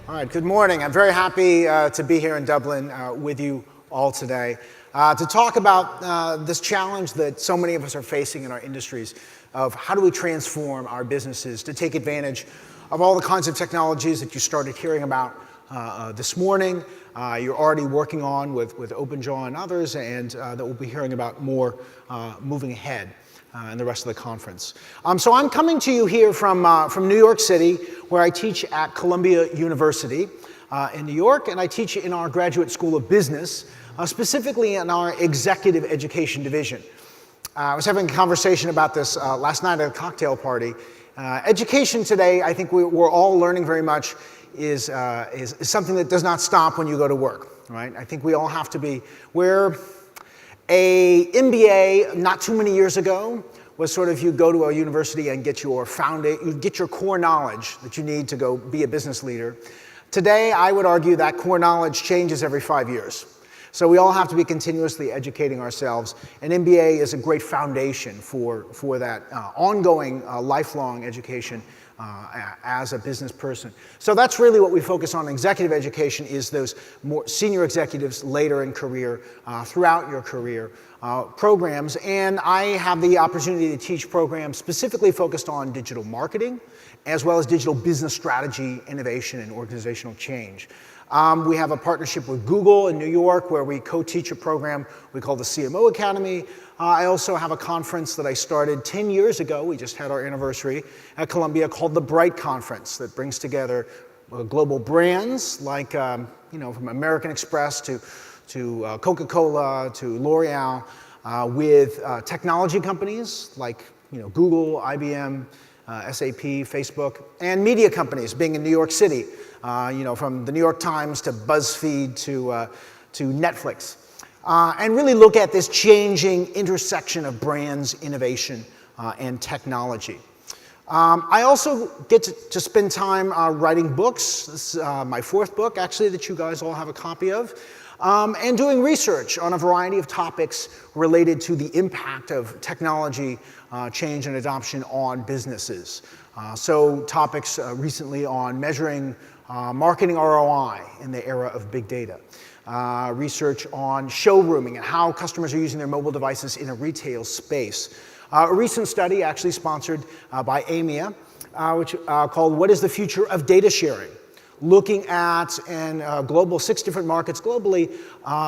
All right, good morning. I'm very happy to be here in Dublin with you all today to talk about this challenge that so many of us are facing in our industries of how do we transform our businesses to take advantage of all the kinds of technologies that you started hearing about this morning, you're already working on with OpenJaw and others, and that we'll be hearing about more moving ahead in the rest of the conference. So I'm coming to you here from New York City, where I teach at Columbia University in New York, and I teach in our Graduate School of Business, specifically in our Executive Education Division. I was having a conversation about this last night at a cocktail party. Education today, I think we're all learning very much, is something that does not stop when you go to work, right? I think we all have to be where a MBA not too many years ago was sort of you go to a university and get your core knowledge that you need to go be a business leader. Today, I would argue that core knowledge changes every 5 years. So we all have to be continuously educating ourselves. An MBA is a great foundation for that ongoing lifelong education as a business person. So that's really what we focus on. Executive education is those more senior executives later in career, throughout your career programs. And I have the opportunity to teach programs specifically focused on digital marketing, as well as digital business strategy, innovation, and organizational change. We have a partnership with Google in New York where we co-teach a program we call the CMO Academy. I also have a conference that I started 10 years ago, we just had our anniversary, at Columbia called the Bright Conference that brings together global brands like, from American Express to Coca-Cola to L'Oreal with technology companies like Google, IBM, SAP, Facebook, and media companies being in New York City, from the New York Times to BuzzFeed to Netflix. And really look at this changing intersection of brands, innovation, and technology. I also get to spend time writing books. This is my fourth book, actually, that you guys all have a copy of. And doing research on a variety of topics related to the impact of technology change and adoption on businesses. So topics recently on measuring marketing ROI in the era of big data. Research on showrooming and how customers are using their mobile devices in a retail space. A recent study actually sponsored by AMIA, which called What is the Future of Data Sharing? Looking at, in 6 different markets globally,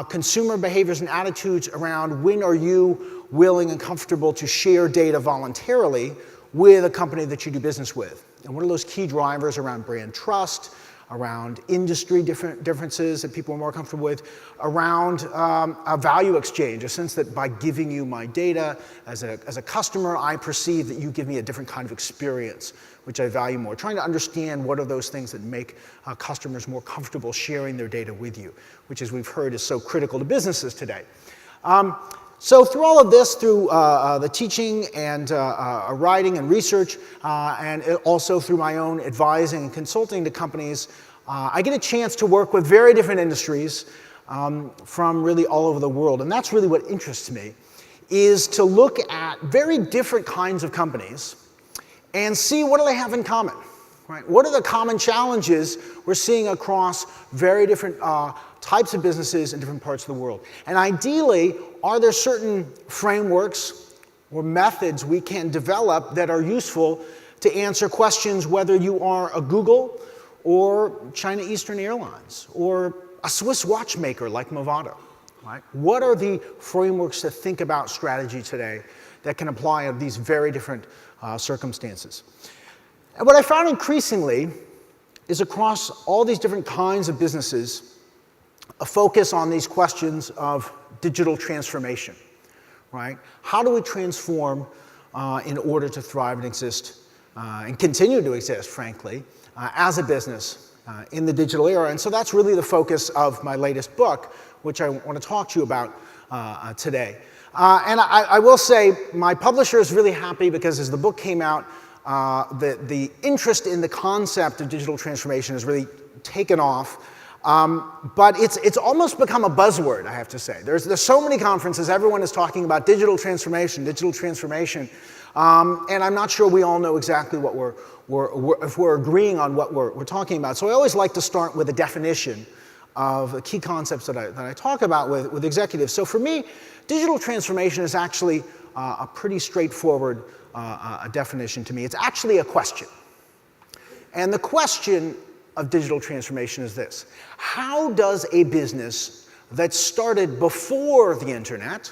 consumer behaviors and attitudes around when are you willing and comfortable to share data voluntarily with a company that you do business with. And what are those key drivers around brand trust, around industry differences that people are more comfortable with, around a value exchange, a sense that by giving you my data as a customer, I perceive that you give me a different kind of experience, which I value more. Trying to understand what are those things that make customers more comfortable sharing their data with you, which, as we've heard, is so critical to businesses today. So through all of this, through the teaching and writing and research, and also through my own advising and consulting to companies, I get a chance to work with very different industries from really all over the world. And that's really what interests me, is to look at very different kinds of companies and see what do they have in common. Right? What are the common challenges we're seeing across very different types of businesses in different parts of the world? And ideally, are there certain frameworks or methods we can develop that are useful to answer questions whether you are a Google or China Eastern Airlines or a Swiss watchmaker like Movado? Right? What are the frameworks to think about strategy today that can apply to these very different circumstances? And what I found increasingly is across all these different kinds of businesses, a focus on these questions of digital transformation, right? How do we transform in order to thrive and exist and continue to exist, frankly, as a business in the digital era? And so that's really the focus of my latest book, which I want to talk to you about today. And I will say my publisher is really happy because as the book came out, the interest in the concept of digital transformation has really taken off. But it's almost become a buzzword, I have to say. There's so many conferences, everyone is talking about digital transformation, And I'm not sure we all know exactly what if we're agreeing on what we're talking about. So I always like to start with a definition of the key concepts that I talk about with executives. So for me, digital transformation is actually a pretty straightforward definition to me. It's actually a question. And the question of digital transformation is this: how does a business that started before the internet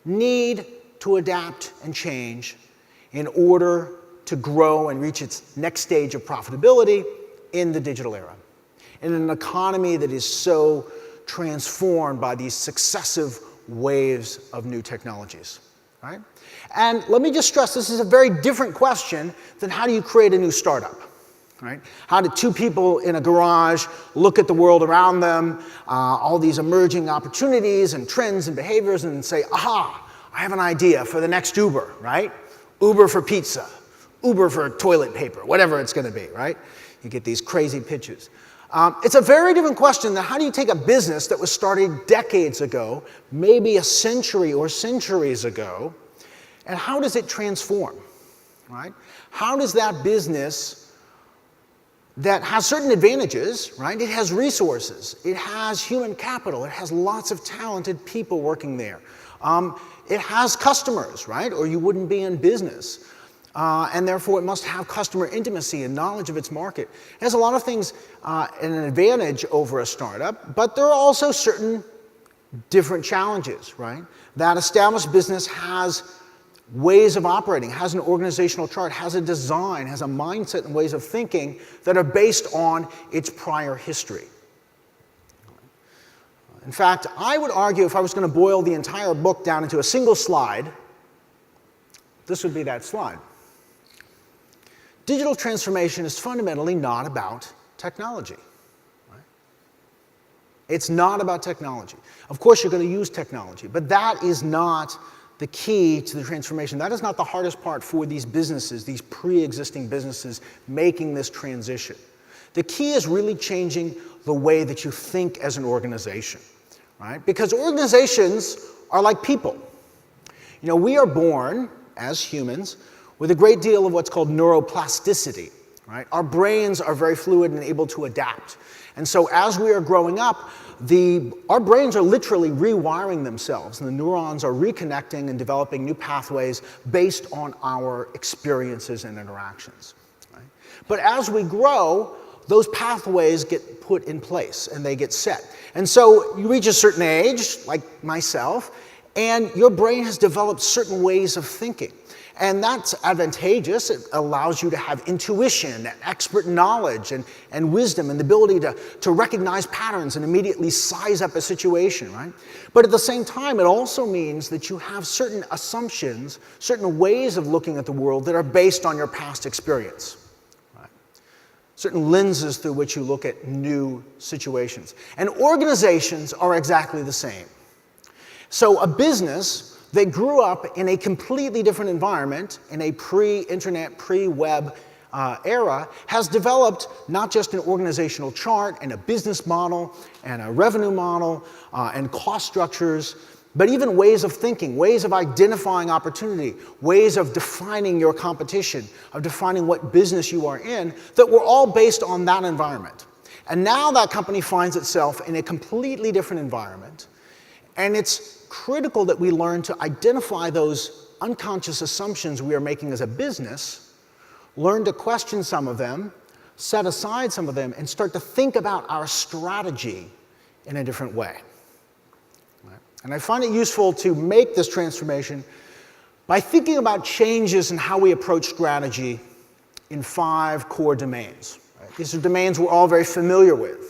need to adapt and change in order to grow and reach its next stage of profitability in the digital era, in an economy that is so transformed by these successive waves of new technologies, right? And let me just stress, this is a very different question than how do you create a new startup, right? How do two people in a garage look at the world around them, all these emerging opportunities and trends and behaviors, and say, aha, I have an idea for the next Uber, right? Uber for pizza, Uber for toilet paper, whatever it's going to be, right? You get these crazy pitches. It's a very different question than how do you take a business that was started decades ago, maybe a century or centuries ago, and how does it transform, right? How does that business that has certain advantages, right? It has resources, it has human capital, it has lots of talented people working there. It has customers, right? Or you wouldn't be in business. And therefore, it must have customer intimacy and knowledge of its market. It has a lot of things and an advantage over a startup, but there are also certain different challenges, right? That established business has ways of operating, has an organizational chart, has a design, has a mindset and ways of thinking that are based on its prior history. In fact, I would argue if I was going to boil the entire book down into a single slide, this would be that slide. Digital transformation is fundamentally not about technology. Right? It's not about technology. Of course, you're going to use technology, but that is not the key to the transformation. That is not the hardest part for these businesses, these pre-existing businesses making this transition. The key is really changing the way that you think as an organization, right? Because organizations are like people. You know, we are born as humans with a great deal of what's called neuroplasticity, right? Our brains are very fluid and able to adapt. And so as we are growing up, our brains are literally rewiring themselves, and the neurons are reconnecting and developing new pathways based on our experiences and interactions, right? But as we grow, those pathways get put in place and they get set. And so you reach a certain age, like myself, and your brain has developed certain ways of thinking. And that's advantageous. It allows you to have intuition, expert knowledge, and wisdom, and the ability to recognize patterns and immediately size up a situation, right? But at the same time, it also means that you have certain assumptions, certain ways of looking at the world that are based on your past experience. Certain lenses through which you look at new situations. And organizations are exactly the same. So a business that grew up in a completely different environment, in a pre-internet, pre-web era, has developed not just an organizational chart and a business model and a revenue model and cost structures, but even ways of thinking, ways of identifying opportunity, ways of defining your competition, of defining what business you are in, that were all based on that environment. And now that company finds itself in a completely different environment, and it's critical that we learn to identify those unconscious assumptions we are making as a business, learn to question some of them, set aside some of them, and start to think about our strategy in a different way. And I find it useful to make this transformation by thinking about changes in how we approach strategy in 5 core domains. Right? These are domains we're all very familiar with.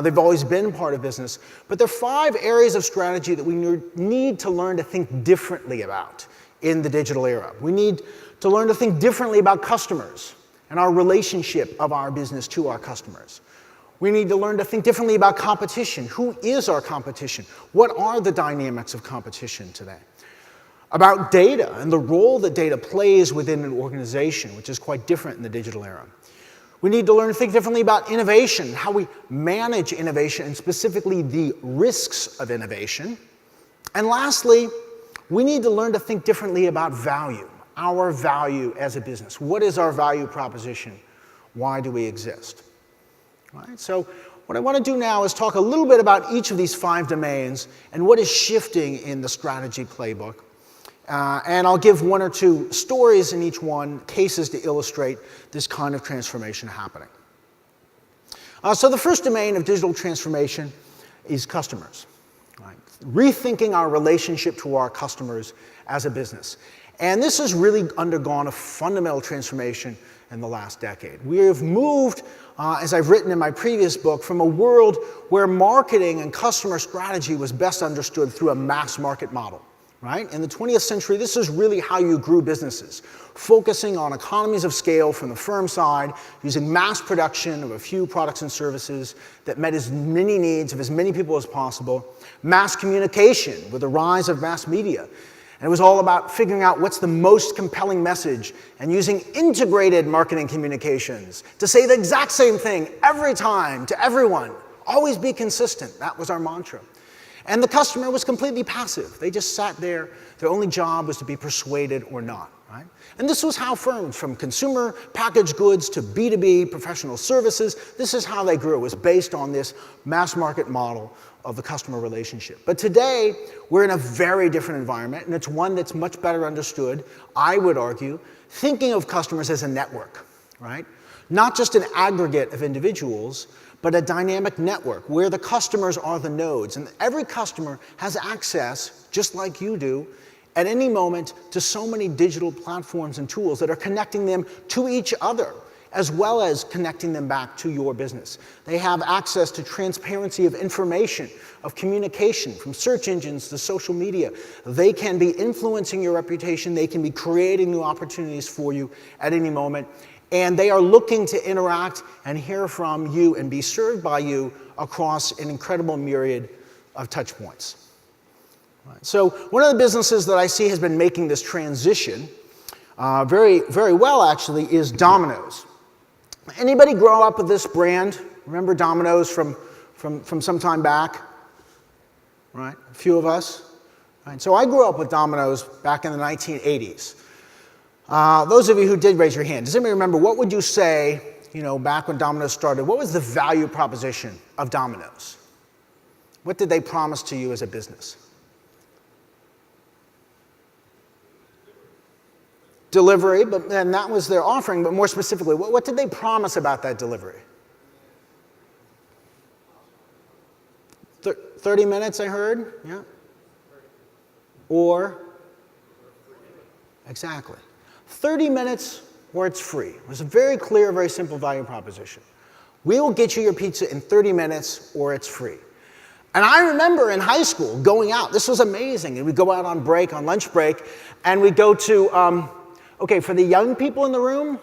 They've always been part of business. But there are 5 areas of strategy that we need to learn to think differently about in the digital era. We need to learn to think differently about customers and our relationship of our business to our customers. We need to learn to think differently about competition. Who is our competition? What are the dynamics of competition today? About data and the role that data plays within an organization, which is quite different in the digital era. We need to learn to think differently about innovation, how we manage innovation, and specifically the risks of innovation. And lastly, we need to learn to think differently about value, our value as a business. What is our value proposition? Why do we exist? All right, so what I want to do now is talk a little bit about each of these 5 domains and what is shifting in the strategy playbook. And I'll give 1 or 2 stories in each one, cases to illustrate this kind of transformation happening. So the first domain of digital transformation is customers. Right? Rethinking our relationship to our customers as a business. And this has really undergone a fundamental transformation in the last decade. We have moved, as I've written in my previous book, from a world where marketing and customer strategy was best understood through a mass market model. Right? In the 20th century, this is really how you grew businesses, focusing on economies of scale from the firm side, using mass production of a few products and services that met as many needs of as many people as possible, mass communication with the rise of mass media. And it was all about figuring out what's the most compelling message and using integrated marketing communications to say the exact same thing every time to everyone. Always be consistent. That was our mantra. And the customer was completely passive. They just sat there. Their only job was to be persuaded or not. Right? And this was how firms, from consumer packaged goods to B2B professional services, this is how they grew. It was based on this mass market model of the customer relationship. But today, we're in a very different environment, and it's one that's much better understood, I would argue, thinking of customers as a network, right? Not just an aggregate of individuals, but a dynamic network where the customers are the nodes. And every customer has access, just like you do, at any moment to so many digital platforms and tools that are connecting them to each other, as well as connecting them back to your business. They have access to transparency of information, of communication, from search engines to social media. They can be influencing your reputation. They can be creating new opportunities for you at any moment. And they are looking to interact and hear from you and be served by you across an incredible myriad of touch points. Right. So one of the businesses that I see has been making this transition very, very well, actually, is Domino's. Anybody grow up with this brand? Remember Domino's from some time back? Right, a few of us. Right. So I grew up with Domino's back in the 1980s. Those of you who did raise your hand, does anybody remember, what would you say, back when Domino's started, what was the value proposition of Domino's? What did they promise to you as a business? Delivery, and that was their offering, but more specifically, what did they promise about that delivery? 30 minutes, I heard? Yeah. Or? Exactly. 30 minutes or it's free. It was a very clear, very simple value proposition. We will get you your pizza in 30 minutes or it's free. And I remember in high school going out. This was amazing. And we'd go out on break, on lunch break, and we'd go to, okay, for the young people in the room,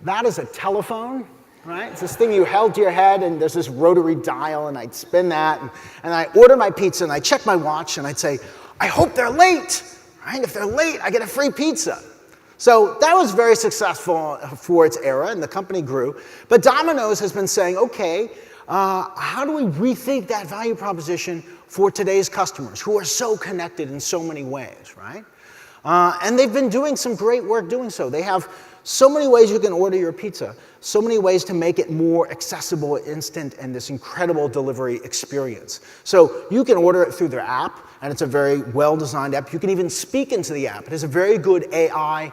that is a telephone, right? It's this thing you held to your head, and there's this rotary dial, and I'd spin that, and I'd order my pizza, and I'd check my watch, and I'd say, I hope they're late, right? If they're late, I get a free pizza. So that was very successful for its era, and the company grew. But Domino's has been saying, okay, how do we rethink that value proposition for today's customers who are so connected in so many ways, right? And they've been doing some great work doing so. They have so many ways you can order your pizza, so many ways to make it more accessible, instant, and this incredible delivery experience. So you can order it through their app, and it's a very well-designed app. You can even speak into the app. It has a very good AI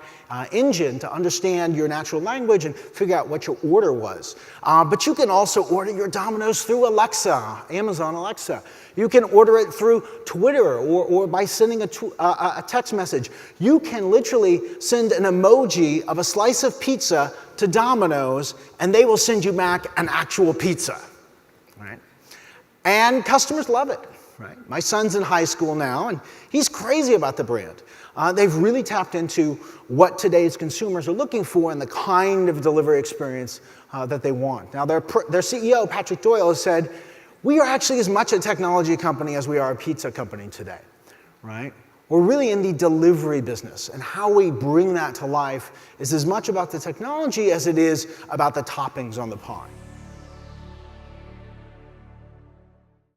engine to understand your natural language and figure out what your order was. But you can also order your Domino's through Alexa, Amazon Alexa. You can order it through Twitter or by sending a text message. You can literally send an emoji of a slice of pizza to Domino's, and they will send you back an actual pizza, right? And customers love it, right? My son's in high school now, and he's crazy about the brand. They've really tapped into what today's consumers are looking for and the kind of delivery experience that they want. Now, their CEO, Patrick Doyle, has said, we are actually as much a technology company as we are a pizza company today, right? We're really in the delivery business, and how we bring that to life is as much about the technology as it is about the toppings on the pie.